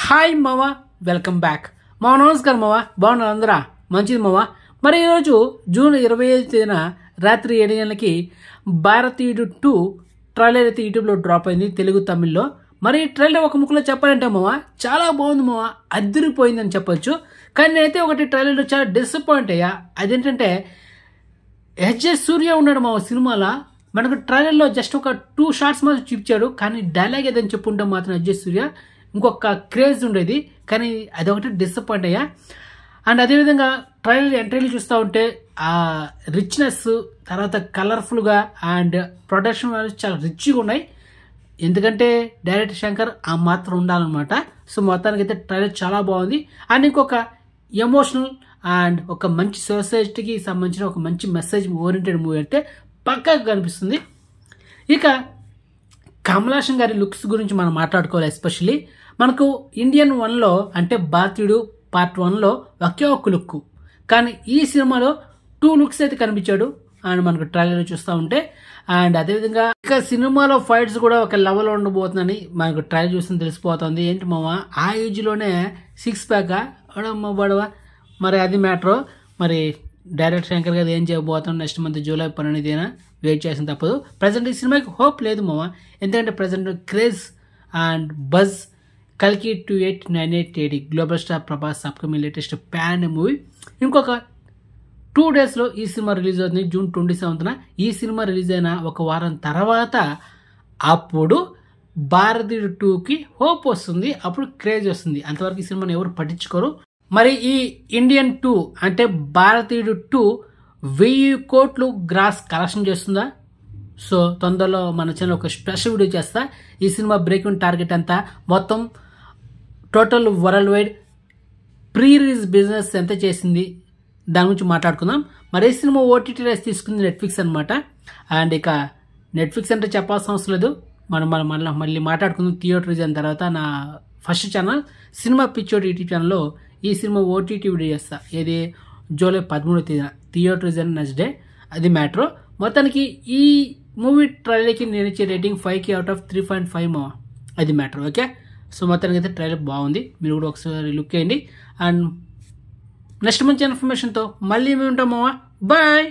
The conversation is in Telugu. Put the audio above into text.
హాయ్ మావా, వెల్కమ్ బ్యాక్. మా నమస్కారం మావా, బాగున్నారు అందరా? మంచిది మావా. మరి ఈరోజు జూన్ 25 తేదీన రాత్రి 7 గంటలకి భారతీయుడు 2 ట్రైలర్ అయితే యూట్యూబ్లో డ్రాప్ అయింది, తెలుగు తమిళ్లో. మరి ఈ ట్రైలర్ ఒక ముక్కలో చెప్పాలంటే మావా చాలా బాగుంది మావా, అదిరిపోయిందని చెప్పొచ్చు. కానీ నేనైతే ఒకటి ట్రైలర్లో చాలా డిసప్పాయింట్ అయ్యా. అదేంటంటే హెచ్ఎస్ సూర్య ఉన్నాడు మావా సినిమాలో. మనకు ట్రైలర్లో జస్ట్ ఒక 2 షార్ట్స్ మాత్రం చూపించాడు, కానీ డైలాగ్ ఏదని చెప్పుంటే మాత్రం హెచ్ఎస్ సూర్య ఇంకొక క్రేజ్ ఉండేది. కానీ అదొకటి డిసప్పాయింట్ అయ్యా. అండ్ అదేవిధంగా ట్రైలర్ ఎంట్రీలు చూస్తూ ఉంటే ఆ రిచ్నెస్, తర్వాత కలర్ఫుల్గా అండ్ ప్రొడక్షన్ వాల్యూస్ చాలా రిచ్గా ఉన్నాయి. ఎందుకంటే డైరెక్టర్ శంకర్ ఆ మాత్రం ఉండాలన్నమాట. సో మొత్తానికి అయితే ట్రైలర్ చాలా బాగుంది. అండ్ ఇంకొక ఎమోషనల్ అండ్ ఒక మంచి సొసైటీకి సంబంధించిన ఒక మంచి మెసేజ్ ఓరియంటెడ్ మూవీ అంటే పక్కాగా కనిపిస్తుంది. ఇక కమల్ హాసన్ గారి లుక్స్ గురించి మనం మాట్లాడుకోవాలి. ఎస్పెషల్లీ మనకు ఇండియన్ 1లో అంటే భారతీయుడు పార్ట్ 1లో ఒకే ఒక్క లుక్, కానీ ఈ సినిమాలో 2 లుక్స్ అయితే కనిపించాడు అండ్ మనకు ట్రైలర్ చూస్తూ ఉంటే. అండ్ అదేవిధంగా ఇక సినిమాలో ఫైట్స్ కూడా ఒక లెవెల్లో ఉండబోతుందని మనకు ట్రైలర్ చూస్తే తెలిసిపోతుంది. ఏంటి మావా ఆ ఏజ్లోనే 6 ప్యాకా అడమ్మ బడవా, మరి అది మ్యాటర్. మరి డైరెక్టర్ శంకర్ గారు ఏం చేయబోతాం నెక్స్ట్ మంత్ జూలై 12న వెయిట్ చేసిన తప్పదు. ప్రజెంట్ ఈ సినిమాకి హోప్ లేదు మామ, ఎందుకంటే ప్రజెంట్ క్రేజ్ అండ్ బజ్ కల్కి 2898 AD global star Prabhas upcoming latest pan movie. ఇంకొక 2 డేస్లో ఈ సినిమా రిలీజ్ అవుతుంది, జూన్ 27న. ఈ సినిమా రిలీజ్ అయిన ఒక వారం తర్వాత అప్పుడు భారతీయుడు 2కి హోప్ వస్తుంది, అప్పుడు క్రేజ్ వస్తుంది. అంతవరకు ఈ సినిమాని ఎవరు పట్టించుకోరు. మరి ఈ ఇండియన్ 2 అంటే భారతీయుడు 2 1000 కోట్లు గ్రాస్ కలెక్షన్ చేస్తుందా? సో తొందరలో మన ఛానల్ ఒక స్పెషల్ వీడియో చేస్తా. ఈ సినిమా బ్రేకింగ్ టార్గెట్ అంతా, మొత్తం total world wide pre release business ఎంత చేసింది దాని గురించి మాట్లాడుకుందాం. మరి ఈ సినిమా ఓటీటీ రైట్స్ తీసుకుంది నెట్ఫ్లిక్స్ అనమాట. అండ్ ఇక నెట్ఫ్లిక్స్ అంటే చెప్పాల్సిన అవసరం లేదు, మనం మళ్ళీ మాట్లాడుకుందాం థియేటర్ రిలీజ్ అయిన తర్వాత. నా ఫస్ట్ ఛానల్ సినిమా పిచ్చోడి యూట్యూబ్ ఛానల్లో ఈ సినిమా ఓటీటీ వీడియో చేస్తా. ఏది జూలై 13వ తేదీన థియేటర్ రిలీజ్ అయిన నెక్స్ట్ డే. అది మ్యాటర్. మొత్తానికి ఈ మూవీ ట్రైలర్కి నేను ఇచ్చే రేటింగ్ 5 out of 3.5 మావా, అది మ్యాటర్. ఓకే, సో మొత్తానికి అయితే ట్రైలర్ బాగుంది, మీరు కూడా ఒకసారి లుక్ చేయండి. అండ్ నెక్స్ట్ మంచి ఇన్ఫర్మేషన్తో మళ్ళీ మేము ఉంటాం మావా. బాయ్.